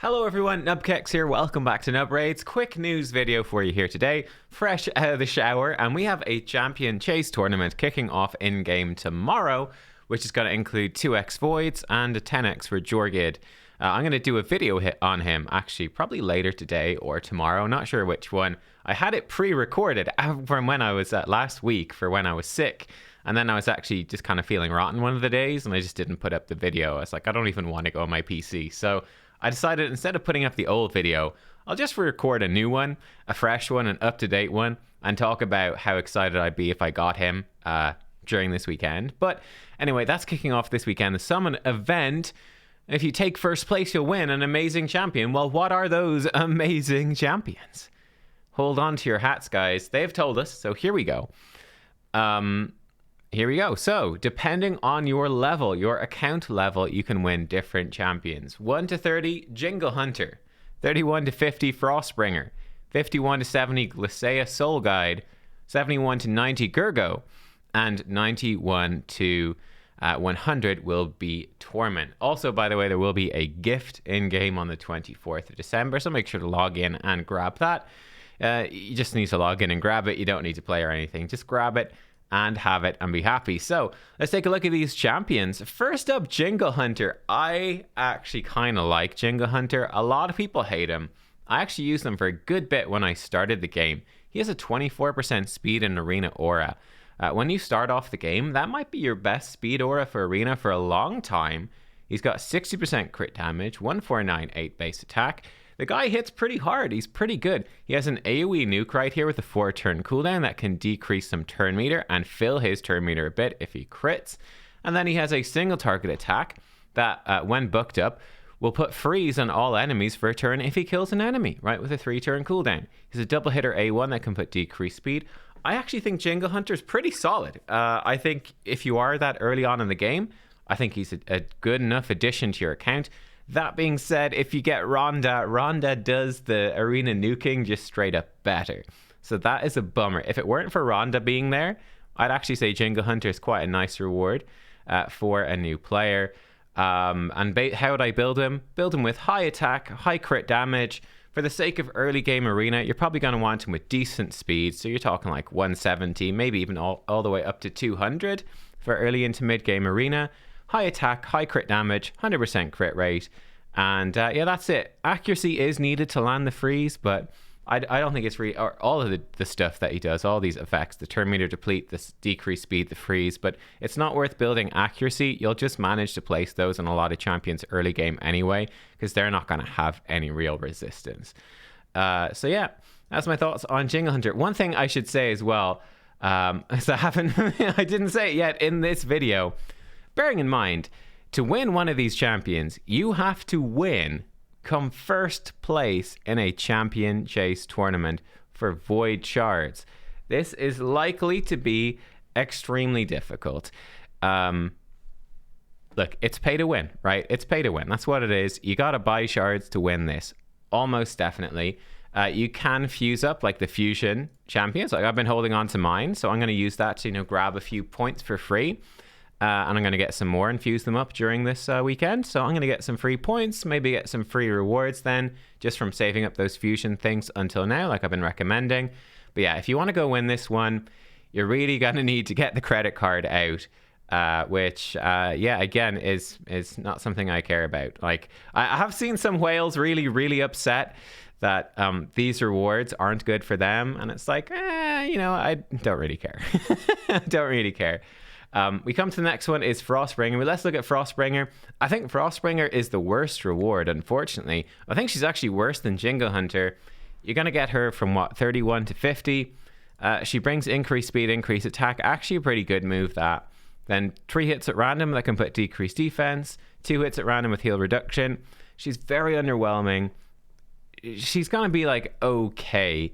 Hello everyone, nubkeks here, welcome back to Nub Raids. Quick news video for you here today, fresh out of the shower, and we have a champion chase tournament kicking off in-game tomorrow, which is going to include 2x voids and a 10x for Jorgid. I'm going to do a video hit on him, actually, probably later today or tomorrow, not sure which one. I had it pre-recorded from when I was last week for when I was sick, and then I was actually just kind of feeling rotten one of the days, and I just didn't put up the video. I was like, I don't even want to go on my PC, so I decided instead of putting up the old video, I'll just record a new one, a fresh one, an up-to-date one, and talk about how excited I'd be if I got him during this weekend. But anyway, that's kicking off this weekend, the Summon event. If you take first place, you'll win an amazing champion. Well, what are those amazing champions? Hold on to your hats, guys. They've told us, so here we go. Here we go. So, depending on your level, your account level, you can win different champions. 1 to 30, Jenga Hunter. 31 to 50, Frostbringer. 51 to 70, Glacea Soul Guide. 71 to 90, Gergo. And 91 to 100 will be Torment. Also, by the way, there will be a gift in-game on the 24th of December, so make sure to log in and grab that. You just need to log in and grab it. You don't need to play or anything. Just grab it and have it and be happy. So let's take a look at these champions. First up, Jenga Hunter. I actually kind of like Jenga Hunter. A lot of people hate him. I actually used him for a good bit when I started the game. He has a 24% speed and arena aura. When you start off the game, that might be your best speed aura for arena for a long time. He's got 60% crit damage, 1498 base attack. The guy hits pretty hard. He's pretty good. He has an AoE nuke right here with a 4-turn cooldown that can decrease some turn meter and fill his turn meter a bit if he crits. And then he has a single target attack that, when booked up, will put freeze on all enemies for a turn if he kills an enemy, right, with a 3-turn cooldown. He's a double hitter A1 that can put decreased speed. I actually think Jenga Hunter's pretty solid. I think if you are that early on in the game, I think he's a good enough addition to your account. That being said, if you get Rhonda does the arena nuking just straight up better. So that is a bummer. If it weren't for Rhonda being there, I'd actually say Jenga Hunter is quite a nice reward for a new player. And how would I build him? Build him with high attack, high crit damage. For the sake of early game arena, you're probably going to want him with decent speed. So you're talking like 170, maybe even all the way up to 200 for early into mid game arena. High attack, high crit damage, 100% crit rate. And yeah, that's it. Accuracy is needed to land the freeze, but I don't think it's really, or all of the stuff that he does, all these effects, the turn meter deplete, the decrease speed, the freeze, but it's not worth building accuracy. You'll just manage to place those on a lot of champions early game anyway, because they're not going to have any real resistance. So yeah, that's my thoughts on Jenga Hunter. One thing I should say as well, as I didn't say it yet in this video, bearing in mind, to win one of these champions, you have to come first place in a champion chase tournament for void shards. This is likely to be extremely difficult. Look, it's pay to win, right? It's pay to win. That's what it is. You got to buy shards to win this. Almost definitely. You can fuse up like the fusion champions. Like I've been holding on to mine, so I'm going to use that to grab a few points for free. And I'm going to get some more and fuse them up during this weekend. So I'm going to get some free points, maybe get some free rewards then, just from saving up those fusion things until now, like I've been recommending. But yeah, if you want to go win this one, you're really going to need to get the credit card out, which, yeah, again, is not something I care about. Like, I have seen some whales really, really upset that these rewards aren't good for them. And it's like, I don't really care. I don't really care. We come to the next one is Frostbringer. Well, let's look at Frostbringer. I think Frostbringer is the worst reward, unfortunately. I think she's actually worse than Jenga Hunter. You're going to get her from, 31 to 50. She brings increased speed, increased attack. Actually a pretty good move, that. Then 3 hits at random that can put decreased defense. 2 hits at random with heal reduction. She's very underwhelming. She's going to be like okay,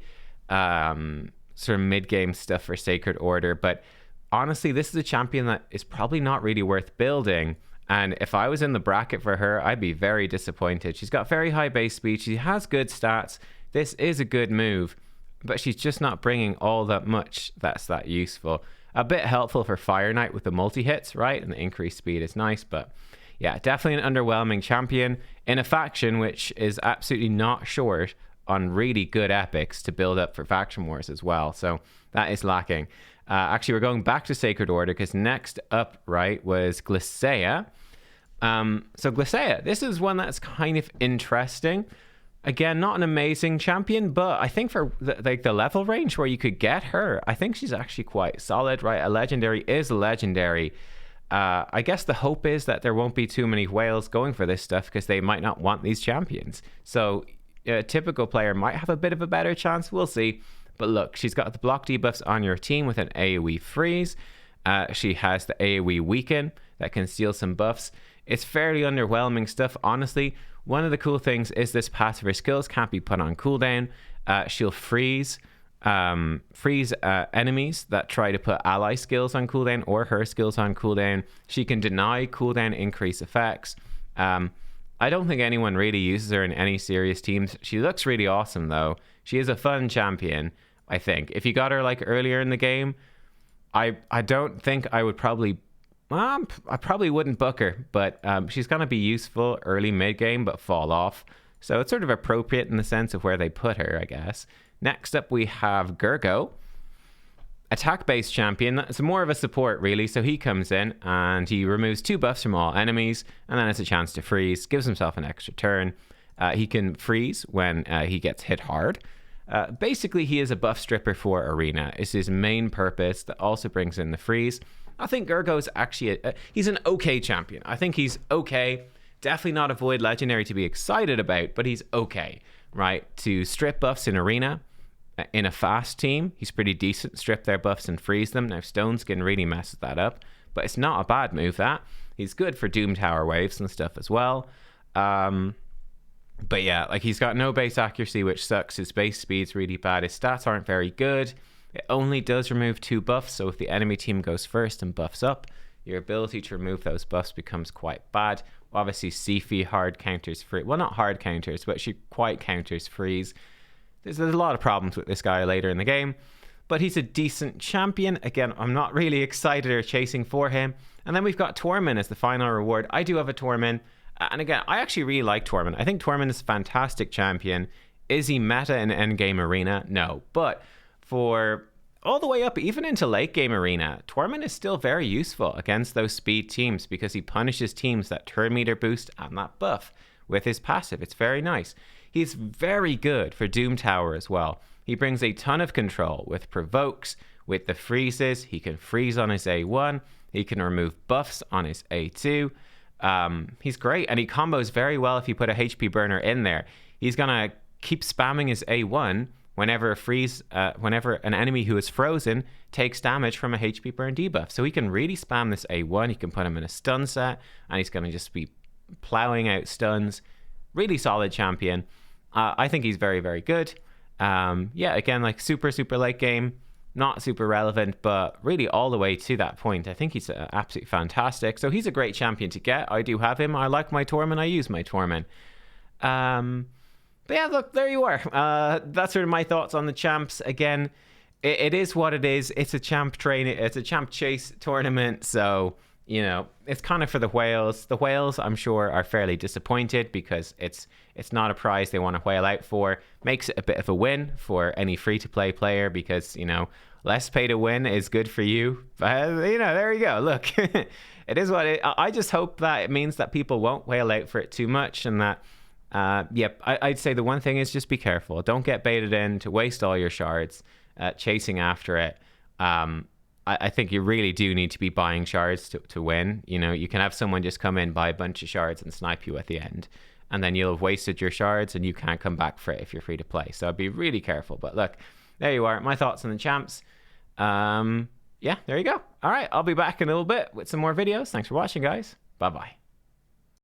sort of mid-game stuff for Sacred Order, but honestly, this is a champion that is probably not really worth building. And if I was in the bracket for her, I'd be very disappointed. She's got very high base speed. She has good stats. This is a good move, but she's just not bringing all that much that's that useful. A bit helpful for Fire Knight with the multi-hits, right? And the increased speed is nice, but yeah, definitely an underwhelming champion in a faction which is absolutely not short on really good epics to build up for faction wars as well. So that is lacking. Actually, we're going back to Sacred Order because next up, right, was Glycea. So Glycea, this is one that's kind of interesting. Again, not an amazing champion, but I think for the level range where you could get her, I think she's actually quite solid, right? A legendary is a legendary. I guess the hope is that there won't be too many whales going for this stuff because they might not want these champions. So a typical player might have a bit of a better chance. We'll see. But look, she's got the block debuffs on your team with an AoE freeze. She has the AoE weaken that can steal some buffs. It's fairly underwhelming stuff, honestly. One of the cool things is this passive her skills can't be put on cooldown. She'll freeze enemies that try to put ally skills on cooldown or her skills on cooldown. She can deny cooldown increase effects. I don't think anyone really uses her in any serious teams. She looks really awesome though. She is a fun champion, I think. If you got her like earlier in the game, I don't think I would probably... I probably wouldn't book her, but she's going to be useful early mid-game, but fall off. So it's sort of appropriate in the sense of where they put her, I guess. Next up, we have Gergo. Attack-based champion. That's more of a support, really. So he comes in and he removes 2 buffs from all enemies, and then has a chance to freeze. Gives himself an extra turn. He can freeze when he gets hit hard. Basically, he is a buff stripper for Arena. It's his main purpose that also brings in the freeze. I think Gergo's actually he's an okay champion. I think he's okay. Definitely not a Void Legendary to be excited about, but he's okay, right? To strip buffs in Arena in a fast team, he's pretty decent. Strip their buffs and freeze them. Now Stone Skin really messes that up, but it's not a bad move. That he's good for Doom Tower waves and stuff as well. But yeah, like he's got no base accuracy, which sucks. His base speed's really bad. His stats aren't very good. It only does remove 2 buffs, so if the enemy team goes first and buffs up, your ability to remove those buffs becomes quite bad. Obviously, Sifi hard counters freeze. Well, not hard counters, but she quite counters freeze. There's a lot of problems with this guy later in the game, but he's a decent champion. Again, I'm not really excited or chasing for him. And then we've got Torment as the final reward. I do have a Torment, and again, I actually really like Torment. I think Torment is a fantastic champion. Is he meta in endgame Arena? No, but for all the way up, even into late game Arena, Torment is still very useful against those speed teams because he punishes teams that turn meter boost and that buff with his passive. It's very nice. He's very good for Doom Tower as well. He brings a ton of control with provokes, with the freezes. He can freeze on his A1. He can remove buffs on his A2. He's great, and he combos very well if you put a HP burner in there. He's gonna keep spamming his A1 whenever an enemy who is frozen takes damage from a HP burn debuff. So he can really spam this A1. He can put him in a stun set, and he's going to just be plowing out stuns. Really solid champion. I think he's very, very good. Yeah, again, like super, super late game. Not super relevant, but really all the way to that point. I think he's absolutely fantastic. So he's a great champion to get. I do have him. I like my Torment. I use my Torment. But yeah, look, there you are. That's sort of my thoughts on the champs. Again, it is what it is. It's a champ train. It's a champ chase tournament. So, you know, it's kind of for the whales. The whales, I'm sure, are fairly disappointed because it's not a prize they want to whale out for. Makes it a bit of a win for any free-to-play player because, you know, less pay to win is good for you. But, you know, there you go. Look, it is what it... I just hope that it means that people won't whale out for it too much and that... Yep, I'd say the one thing is just be careful. Don't get baited in to waste all your shards chasing after it. I think you really do need to be buying shards to win. You know, you can have someone just come in, buy a bunch of shards and snipe you at the end. And then you'll have wasted your shards and you can't come back for it if you're free to play. So be really careful. But look, there you are. My thoughts on the champs. Yeah, there you go. All right, I'll be back in a little bit with some more videos. Thanks for watching, guys. Bye-bye.